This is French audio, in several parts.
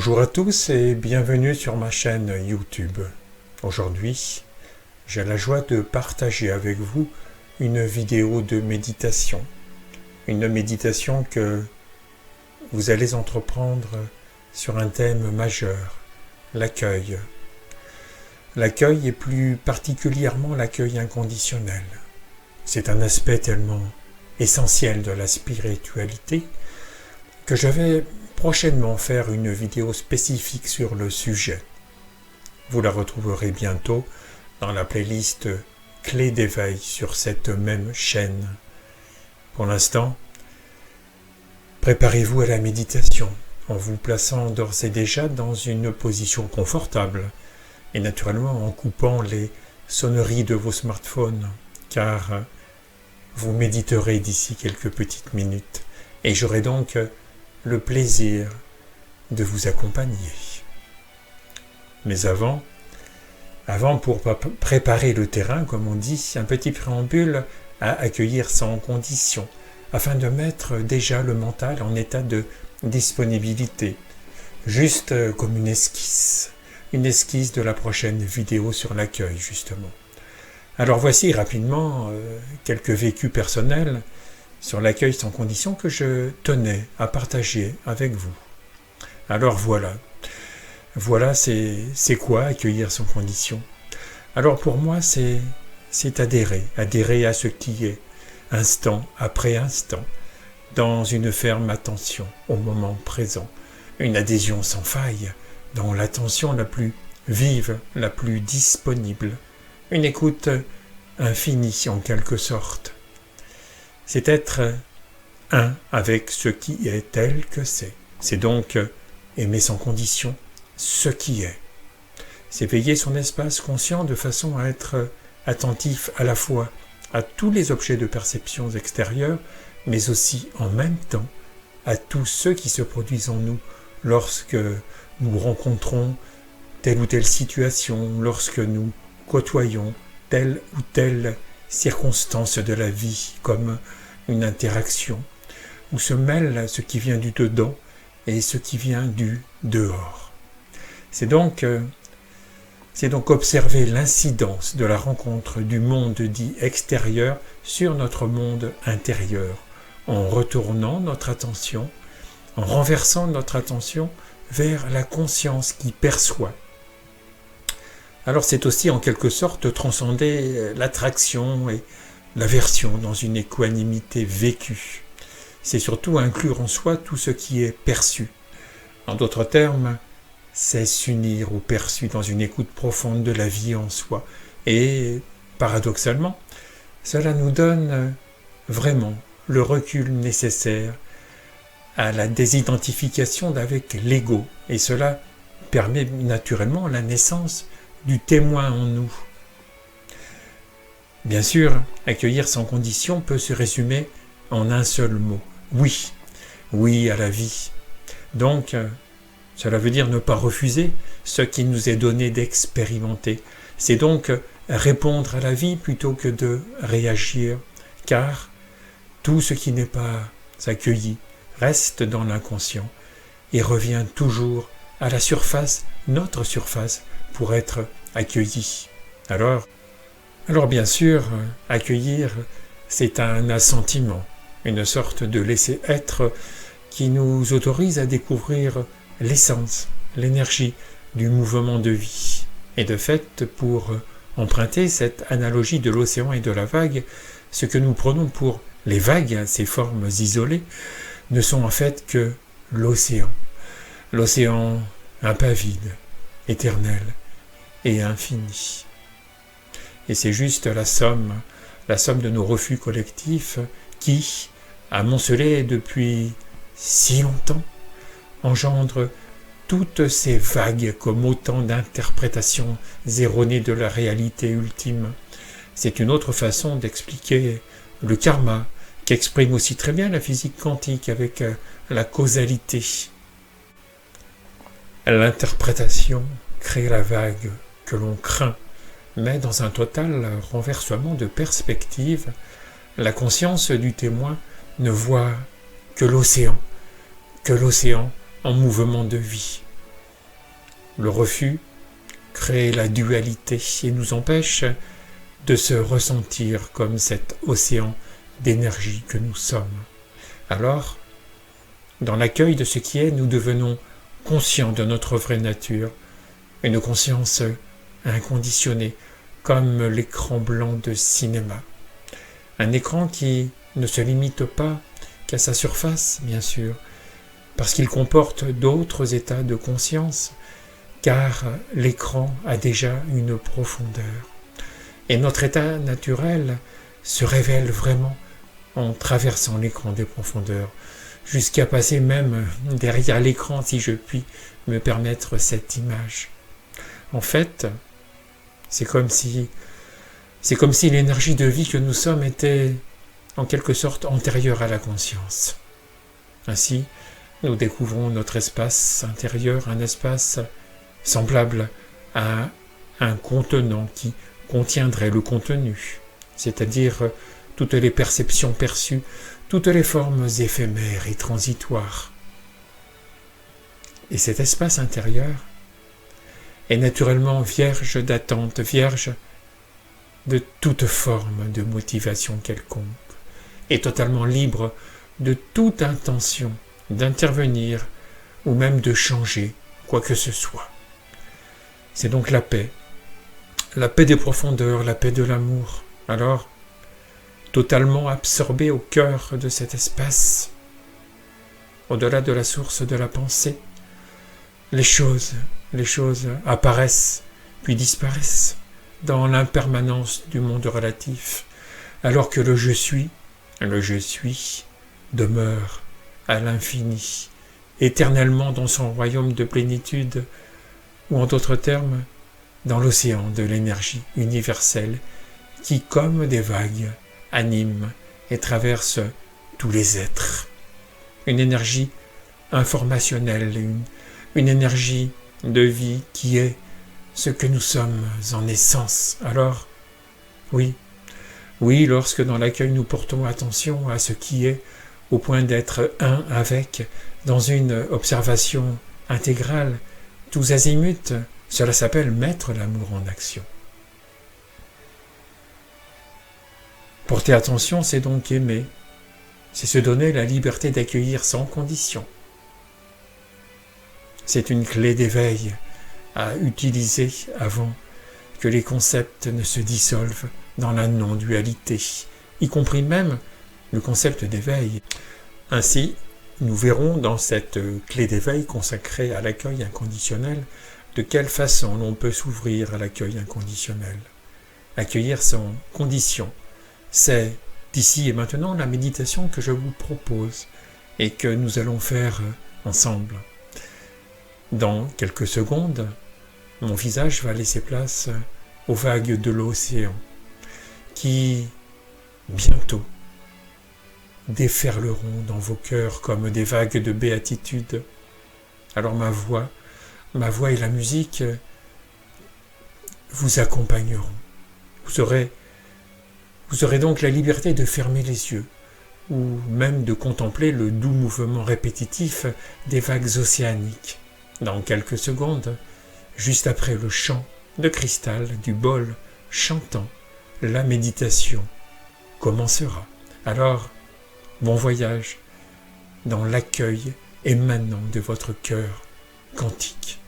Bonjour à tous et bienvenue sur ma chaîne YouTube. Aujourd'hui, j'ai la joie de partager avec vous une vidéo de méditation. Une méditation que vous allez entreprendre sur un thème majeur, l'accueil. L'accueil et plus particulièrement l'accueil inconditionnel. C'est un aspect tellement essentiel de la spiritualité que je vais prochainement faire une vidéo spécifique sur le sujet. Vous la retrouverez bientôt dans la playlist Clés d'éveil sur cette même chaîne. Pour l'instant, préparez-vous à la méditation en vous plaçant d'ores et déjà dans une position confortable et naturellement en coupant les sonneries de vos smartphones car vous méditerez d'ici quelques petites minutes et j'aurai donc le plaisir de vous accompagner. Mais avant pour préparer le terrain, comme on dit, un petit préambule à accueillir sans condition, afin de mettre déjà le mental en état de disponibilité, juste comme une esquisse de la prochaine vidéo sur l'accueil, justement. Alors voici rapidement quelques vécus personnels sur l'accueil sans condition que je tenais à partager avec vous. Alors voilà c'est quoi accueillir sans condition? Alors pour moi c'est adhérer à ce qui est, instant après instant, dans une ferme attention au moment présent, une adhésion sans faille, dans l'attention la plus vive, la plus disponible, une écoute infinie en quelque sorte. C'est être un avec ce qui est tel que c'est. C'est donc aimer sans condition ce qui est. C'est veiller son espace conscient de façon à être attentif à la fois à tous les objets de perception extérieure, mais aussi en même temps à tous ceux qui se produisent en nous lorsque nous rencontrons telle ou telle situation, lorsque nous côtoyons telle ou telle circonstance de la vie, comme une interaction, où se mêle ce qui vient du dedans et ce qui vient du dehors. C'est donc observer l'incidence de la rencontre du monde dit extérieur sur notre monde intérieur, en retournant notre attention, en renversant notre attention vers la conscience qui perçoit. Alors c'est aussi en quelque sorte transcender l'attraction et l'aversion dans une équanimité vécue. C'est surtout inclure en soi tout ce qui est perçu. En d'autres termes, c'est s'unir au perçu dans une écoute profonde de la vie en soi. Et, paradoxalement, cela nous donne vraiment le recul nécessaire à la désidentification d'avec l'ego. Et cela permet naturellement la naissance du témoin en nous. Bien sûr, accueillir sans condition peut se résumer en un seul mot. Oui. Oui à la vie. Donc, cela veut dire ne pas refuser ce qui nous est donné d'expérimenter. C'est donc répondre à la vie plutôt que de réagir, car tout ce qui n'est pas accueilli reste dans l'inconscient et revient toujours à la surface, notre surface, pour être accueilli. Alors bien sûr, accueillir, c'est un assentiment, une sorte de laisser-être qui nous autorise à découvrir l'essence, l'énergie du mouvement de vie. Et de fait, pour emprunter cette analogie de l'océan et de la vague, ce que nous prenons pour les vagues, ces formes isolées, ne sont en fait que l'océan. L'océan impavide, éternel et infini. Et c'est juste la somme de nos refus collectifs qui, amoncelés depuis si longtemps, engendre toutes ces vagues comme autant d'interprétations erronées de la réalité ultime. C'est une autre façon d'expliquer le karma, qu'exprime aussi très bien la physique quantique avec la causalité. L'interprétation crée la vague que l'on craint, mais dans un total renversement de perspective, la conscience du témoin ne voit que l'océan en mouvement de vie. Le refus crée la dualité et nous empêche de se ressentir comme cet océan d'énergie que nous sommes. Alors, dans l'accueil de ce qui est, nous devenons conscients de notre vraie nature, une conscience inconditionnée, comme l'écran blanc de cinéma. Un écran qui ne se limite pas qu'à sa surface, bien sûr, parce qu'il comporte d'autres états de conscience, car l'écran a déjà une profondeur. Et notre état naturel se révèle vraiment en traversant l'écran des profondeurs, jusqu'à passer même derrière l'écran, si je puis me permettre cette image. En fait, c'est comme si l'énergie de vie que nous sommes était en quelque sorte antérieure à la conscience. Ainsi, nous découvrons notre espace intérieur, un espace semblable à un contenant qui contiendrait le contenu, c'est-à-dire toutes les perceptions perçues, toutes les formes éphémères et transitoires. Et cet espace intérieur est naturellement vierge d'attente, vierge de toute forme de motivation quelconque, et totalement libre de toute intention d'intervenir ou même de changer quoi que ce soit. C'est donc la paix des profondeurs, la paix de l'amour. Alors, totalement absorbé au cœur de cet espace, au-delà de la source de la pensée, les choses apparaissent puis disparaissent dans l'impermanence du monde relatif, alors que le je suis demeure à l'infini, éternellement dans son royaume de plénitude, ou en d'autres termes, dans l'océan de l'énergie universelle qui, comme des vagues, anime et traverse tous les êtres. Une énergie informationnelle, une énergie de vie qui est ce que nous sommes en essence. Alors, oui, lorsque dans l'accueil nous portons attention à ce qui est, au point d'être un avec, dans une observation intégrale, tous azimuts, cela s'appelle mettre l'amour en action. Porter attention, c'est donc aimer, c'est se donner la liberté d'accueillir sans condition. C'est une clé d'éveil à utiliser avant que les concepts ne se dissolvent dans la non-dualité, y compris même le concept d'éveil. Ainsi, nous verrons dans cette clé d'éveil consacrée à l'accueil inconditionnel de quelle façon l'on peut s'ouvrir à l'accueil inconditionnel. Accueillir sans condition, c'est d'ici et maintenant la méditation que je vous propose et que nous allons faire ensemble. Dans quelques secondes, mon visage va laisser place aux vagues de l'océan qui, bientôt, déferleront dans vos cœurs comme des vagues de béatitude. Alors ma voix et la musique vous accompagneront. Vous aurez donc la liberté de fermer les yeux ou même de contempler le doux mouvement répétitif des vagues océaniques. Dans quelques secondes, juste après le chant de cristal du bol chantant, la méditation commencera. Alors, bon voyage dans l'accueil émanant de votre cœur quantique.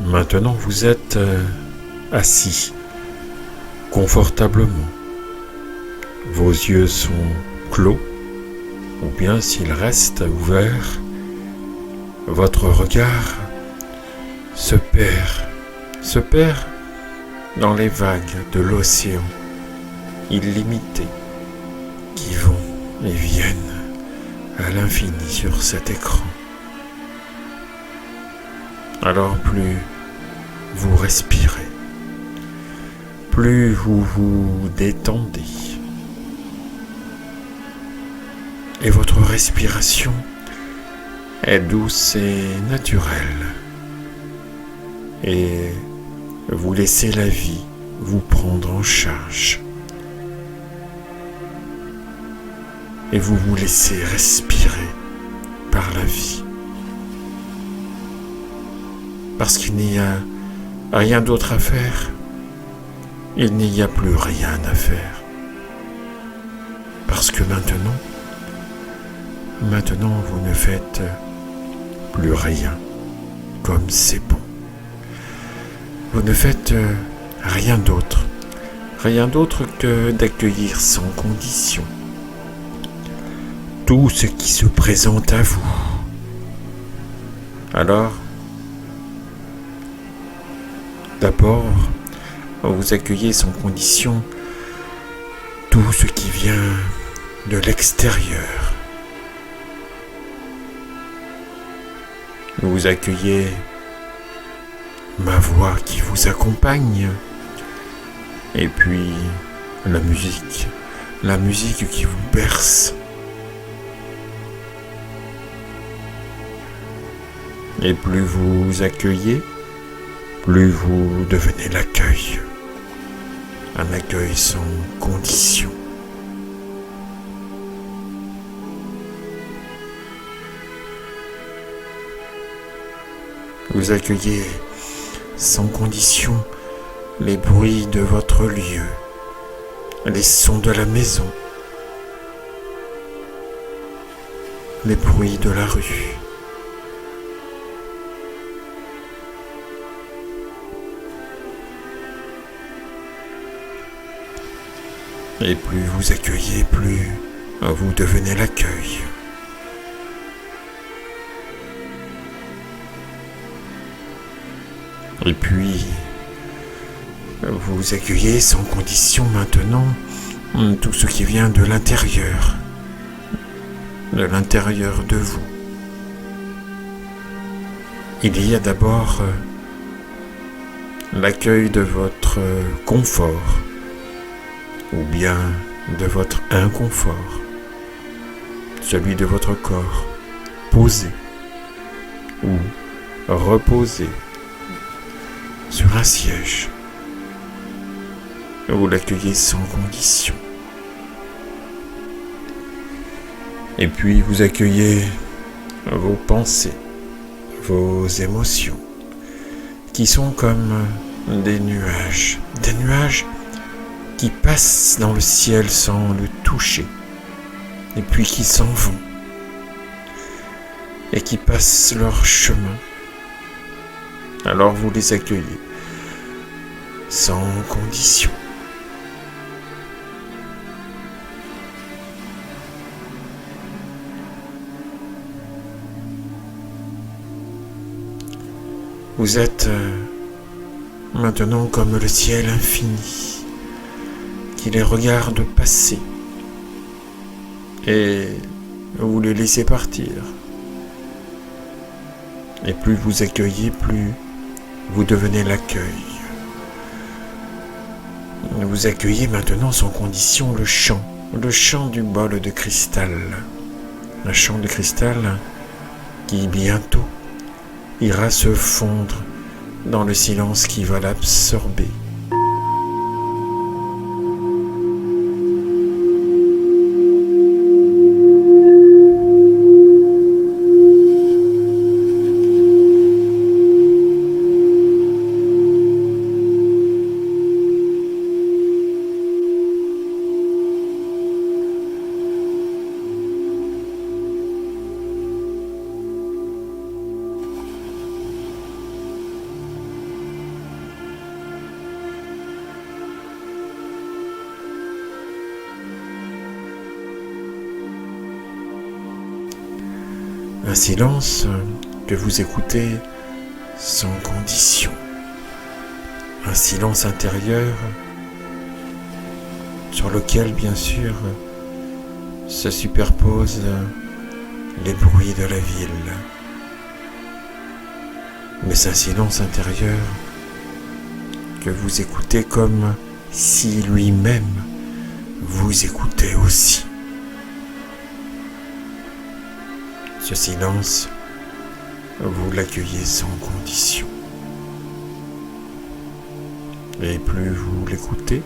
Maintenant vous êtes assis confortablement. Vos yeux sont clos ou bien s'il reste ouvert, votre regard se perd dans les vagues de l'océan illimité qui vont et viennent à l'infini sur cet écran. Alors plus vous respirez, plus vous vous détendez, et votre respiration est douce et naturelle, et vous laissez la vie vous prendre en charge, et vous vous laissez respirer par la vie, parce qu'il n'y a rien d'autre à faire. Il n'y a plus rien à faire, parce que maintenant vous ne faites plus rien comme c'est bon. Vous ne faites rien d'autre que d'accueillir sans condition tout ce qui se présente à vous. Alors, d'abord, vous accueillez sans condition tout ce qui vient de l'extérieur. Vous accueillez ma voix qui vous accompagne, et puis la musique qui vous berce. Et plus vous accueillez, plus vous devenez l'accueil. Un accueil sans condition. Vous accueillez sans condition les bruits de votre lieu, les sons de la maison, les bruits de la rue. Et plus vous accueillez, plus vous devenez l'accueil. Et puis, vous accueillez sans condition maintenant tout ce qui vient de l'intérieur de vous. Il y a d'abord l'accueil de votre confort, ou bien de votre inconfort, celui de votre corps, posé ou reposé sur un siège. Vous l'accueillez sans condition. Et puis vous accueillez vos pensées, vos émotions, qui sont comme des nuages qui passent dans le ciel sans le toucher, et puis qui s'en vont, et qui passent leur chemin. Alors vous les accueillez sans condition. Vous êtes maintenant comme le ciel infini qui les regarde passer, et vous les laissez partir. Et plus vous accueillez, plus vous devenez l'accueil. Vous accueillez maintenant sans condition le chant du bol de cristal. Un chant de cristal qui bientôt ira se fondre dans le silence qui va l'absorber. Un silence que vous écoutez sans condition. Un silence intérieur sur lequel, bien sûr, se superposent les bruits de la ville. Mais c'est un silence intérieur que vous écoutez comme si lui-même vous écoutait aussi. Ce silence, vous l'accueillez sans condition. Et plus vous l'écoutez,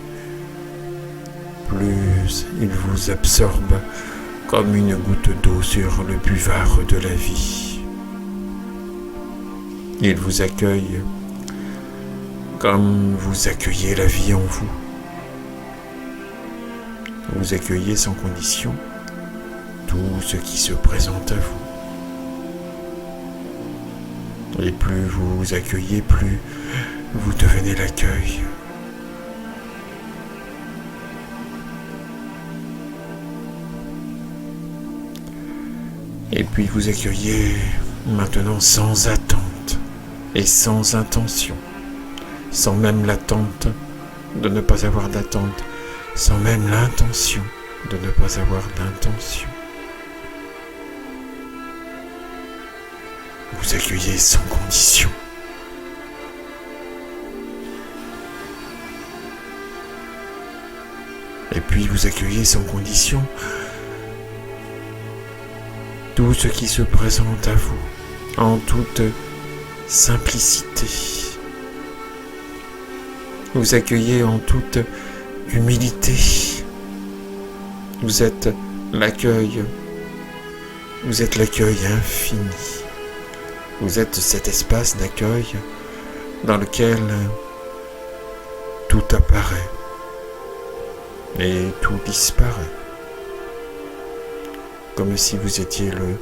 plus il vous absorbe comme une goutte d'eau sur le buvard de la vie. Il vous accueille comme vous accueillez la vie en vous. Vous accueillez sans condition tout ce qui se présente à vous. Et plus vous accueillez, plus vous devenez l'accueil. Et puis vous accueillez maintenant sans attente et sans intention, sans même l'attente de ne pas avoir d'attente, sans même l'intention de ne pas avoir d'intention. Vous accueillez sans condition. Et puis vous accueillez sans condition tout ce qui se présente à vous en toute simplicité. Vous accueillez en toute humilité. Vous êtes l'accueil infini. Vous êtes cet espace d'accueil dans lequel tout apparaît et tout disparaît. Comme si vous étiez le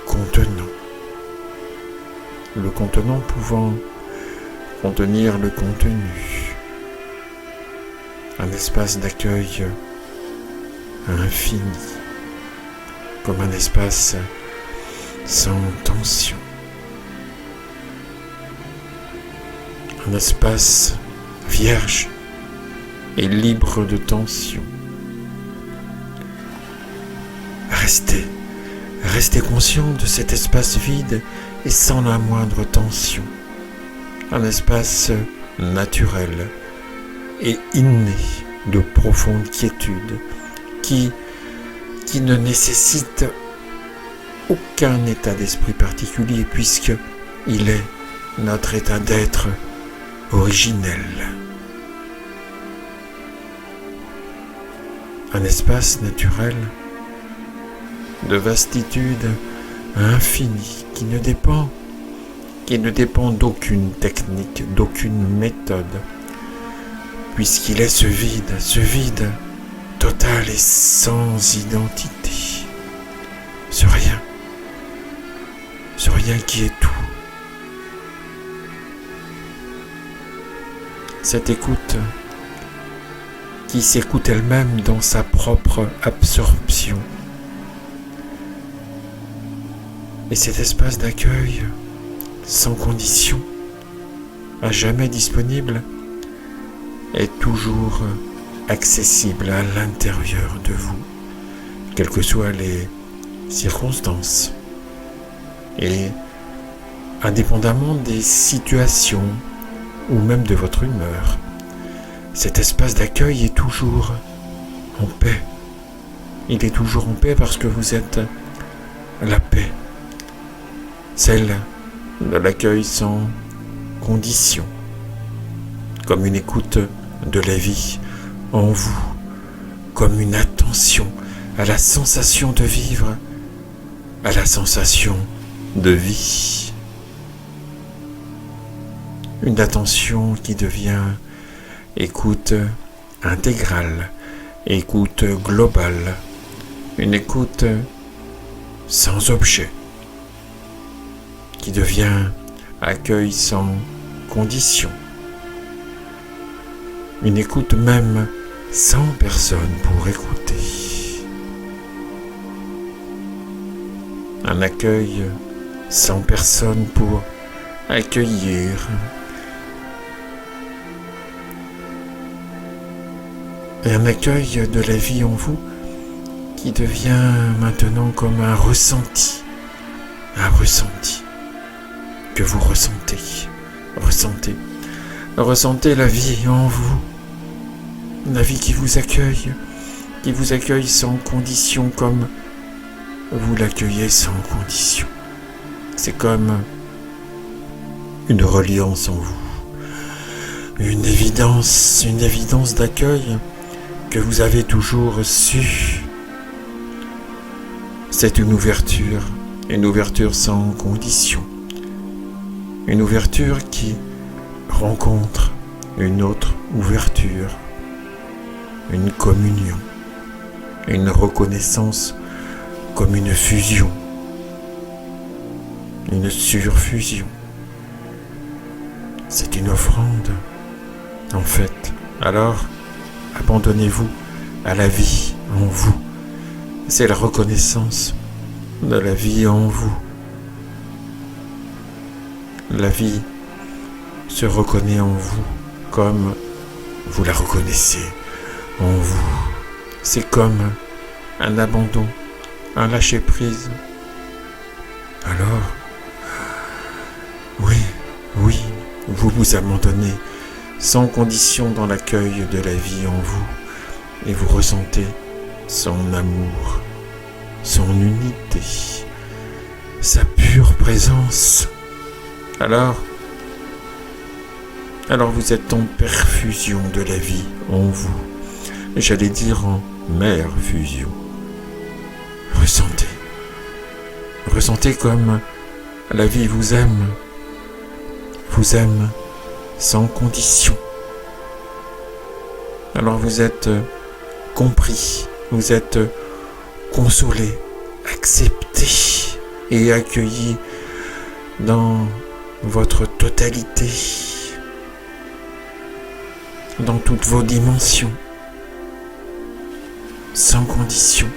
contenant. Le contenant pouvant contenir le contenu. Un espace d'accueil infini. Comme un espace sans tension. Un espace vierge et libre de tension. Restez conscient de cet espace vide et sans la moindre tension. Un espace naturel et inné de profonde quiétude qui ne nécessite aucun état d'esprit particulier puisque il est notre état d'être originel. Un espace naturel de vastitude infinie qui ne dépend d'aucune technique, d'aucune méthode, puisqu'il est ce vide total et sans identité, ce rien qui est tout. Cette écoute qui s'écoute elle-même dans sa propre absorption. Et cet espace d'accueil, sans condition, à jamais disponible, est toujours accessible à l'intérieur de vous, quelles que soient les circonstances, et indépendamment des situations ou même de votre humeur. Cet espace d'accueil est toujours en paix. Il est toujours en paix parce que vous êtes la paix. Celle de l'accueil sans condition, comme une écoute de la vie en vous, comme une attention à la sensation de vivre, à la sensation de vie. Une attention qui devient écoute intégrale, écoute globale, une écoute sans objet, qui devient accueil sans condition, une écoute même sans personne pour écouter. un accueil sans personne pour accueillir. Et un accueil de la vie en vous qui devient maintenant comme un ressenti que vous ressentez la vie en vous, la vie qui vous accueille sans condition comme vous l'accueillez sans condition. C'est comme une reliance en vous, une évidence d'accueil que vous avez toujours su. C'est une ouverture sans condition, une ouverture qui rencontre une autre ouverture, une communion, une reconnaissance comme une fusion, une surfusion. C'est une offrande, en fait. Alors, abandonnez-vous à la vie en vous. C'est la reconnaissance de la vie en vous. La vie se reconnaît en vous comme vous la reconnaissez en vous. C'est comme un abandon, un lâcher-prise. Alors, oui, vous vous abandonnez sans condition dans l'accueil de la vie en vous et vous ressentez son amour, son unité, sa pure présence. Alors vous êtes en perfusion de la vie en vous. J'allais dire en mère fusion. Ressentez comme la vie vous aime sans condition. Alors vous êtes compris, vous êtes consolé, accepté et accueilli dans votre totalité, dans toutes vos dimensions, sans condition.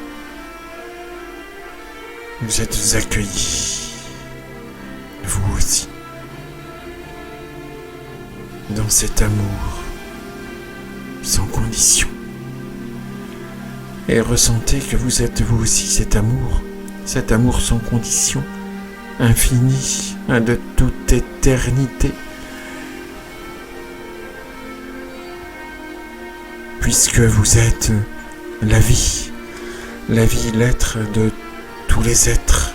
Vous êtes accueillis, vous aussi, dans cet amour sans condition. Et ressentez que vous êtes vous aussi cet amour sans condition, infini, de toute éternité. Puisque vous êtes la vie, l'être de tous les êtres.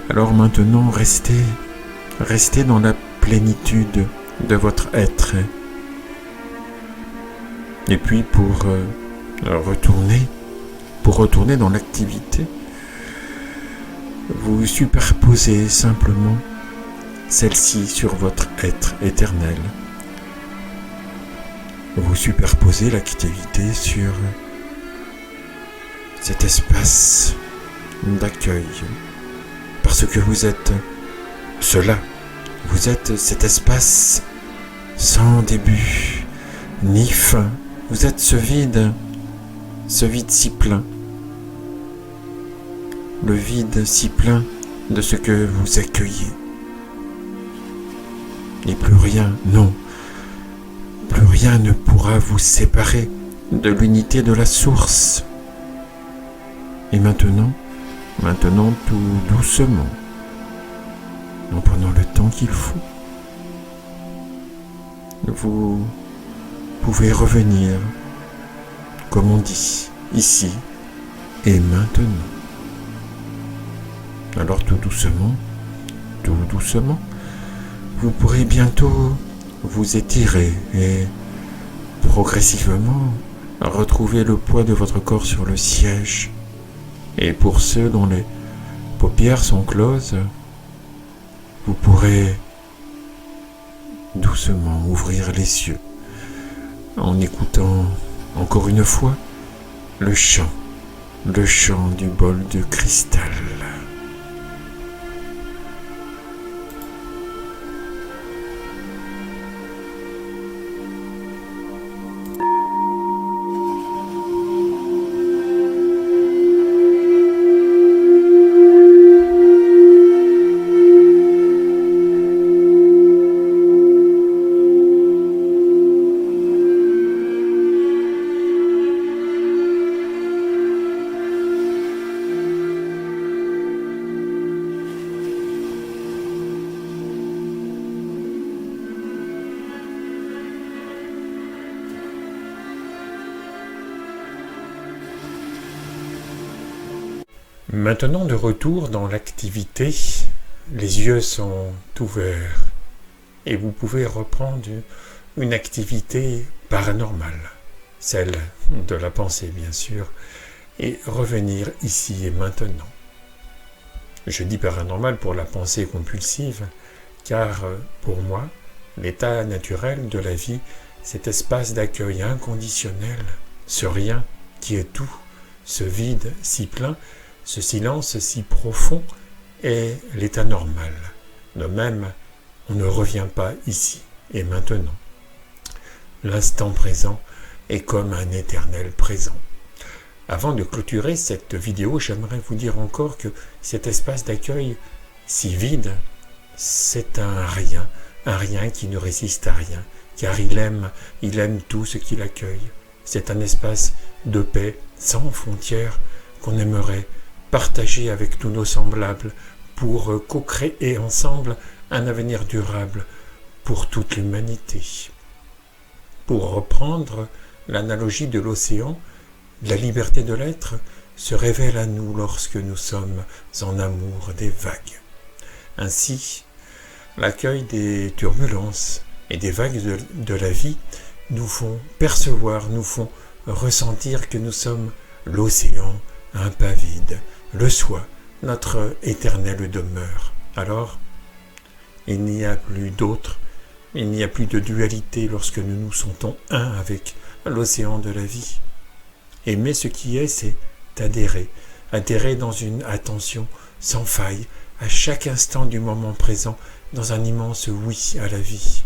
Alors maintenant, restez dans la plénitude de votre être. Et puis pour retourner dans l'activité, vous superposez simplement celle-ci sur votre être éternel. Vous superposez l'activité sur cet espace d'accueil. Parce que vous êtes cela. Vous êtes cet espace sans début ni fin. Vous êtes ce vide si plein. Le vide si plein de ce que vous accueillez. Et plus rien ne pourra vous séparer de l'unité de la source. Et maintenant tout doucement, en prenant le temps qu'il faut, vous pouvez revenir, comme on dit, ici et maintenant. Alors tout doucement, vous pourrez bientôt vous étirer et progressivement retrouver le poids de votre corps sur le siège. Et pour ceux dont les paupières sont closes, vous pourrez doucement ouvrir les yeux en écoutant encore une fois le chant du bol de cristal. Maintenant de retour dans l'activité, les yeux sont ouverts et vous pouvez reprendre une activité paranormale, celle de la pensée bien sûr, et revenir ici et maintenant. Je dis paranormal pour la pensée compulsive, car pour moi, l'état naturel de la vie, cet espace d'accueil inconditionnel, ce rien qui est tout, ce vide si plein, ce silence si profond est l'état normal. De même, on ne revient pas ici et maintenant. L'instant présent est comme un éternel présent. Avant de clôturer cette vidéo, j'aimerais vous dire encore que cet espace d'accueil si vide, c'est un rien qui ne résiste à rien, car il aime tout ce qu'il accueille. C'est un espace de paix sans frontières qu'on aimerait partager avec tous nos semblables pour co-créer ensemble un avenir durable pour toute l'humanité. Pour reprendre l'analogie de l'océan, la liberté de l'être se révèle à nous lorsque nous sommes en amour des vagues. Ainsi, l'accueil des turbulences et des vagues de la vie nous font percevoir, nous font ressentir que nous sommes l'océan impavide, le soi, notre éternelle demeure. Alors, il n'y a plus d'autre, il n'y a plus de dualité lorsque nous nous sentons un avec l'océan de la vie. Aimer ce qui est, c'est adhérer dans une attention sans faille, à chaque instant du moment présent, dans un immense oui à la vie.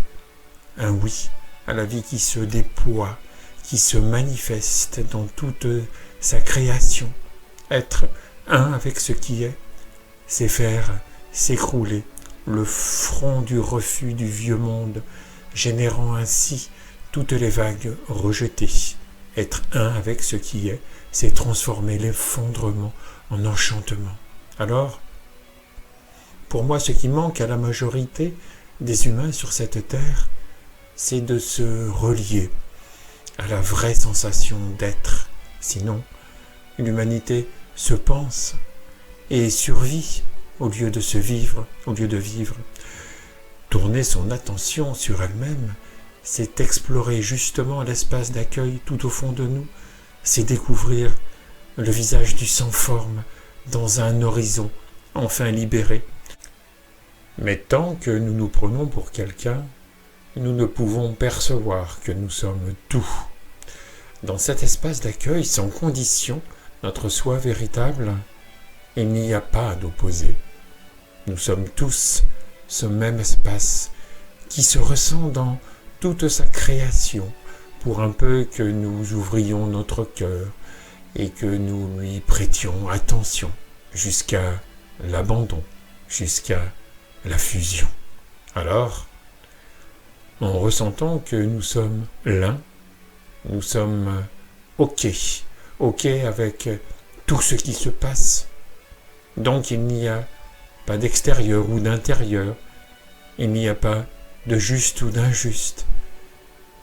Un oui à la vie qui se déploie, qui se manifeste dans toute sa création. Être un avec ce qui est, c'est faire s'écrouler le front du refus du vieux monde, générant ainsi toutes les vagues rejetées. Être un avec ce qui est, c'est transformer l'effondrement en enchantement. Alors, pour moi, ce qui manque à la majorité des humains sur cette terre, c'est de se relier à la vraie sensation d'être. Sinon, l'humanité se pense et survit au lieu de se vivre, au lieu de vivre. Tourner son attention sur elle-même, c'est explorer justement l'espace d'accueil tout au fond de nous, c'est découvrir le visage du sans-forme dans un horizon enfin libéré. Mais tant que nous nous prenons pour quelqu'un, nous ne pouvons percevoir que nous sommes tout. Dans cet espace d'accueil sans condition, notre soi véritable, il n'y a pas d'opposé. Nous sommes tous ce même espace qui se ressent dans toute sa création, pour un peu que nous ouvrions notre cœur et que nous lui prêtions attention jusqu'à l'abandon, jusqu'à la fusion. Alors, en ressentant que nous sommes l'un, nous sommes OK avec tout ce qui se passe. Donc il n'y a pas d'extérieur ou d'intérieur, il n'y a pas de juste ou d'injuste,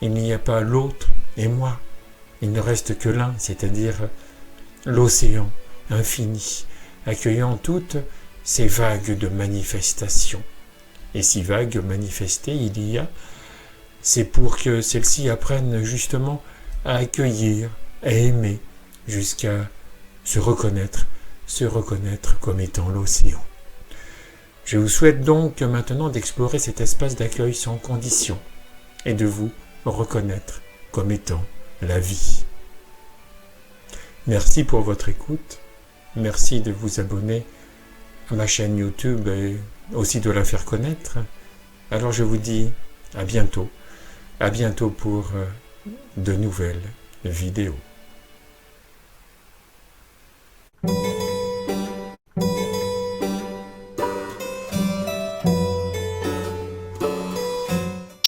il n'y a pas l'autre et moi, il ne reste que l'un, c'est-à-dire l'océan infini, accueillant toutes ces vagues de manifestations. Et si vagues manifestées il y a, c'est pour que celles-ci apprennent justement à accueillir, à aimer, jusqu'à se reconnaître comme étant l'océan. Je vous souhaite donc maintenant d'explorer cet espace d'accueil sans condition et de vous reconnaître comme étant la vie. Merci pour votre écoute. Merci de vous abonner à ma chaîne YouTube et aussi de la faire connaître. Alors je vous dis à bientôt pour de nouvelles vidéos.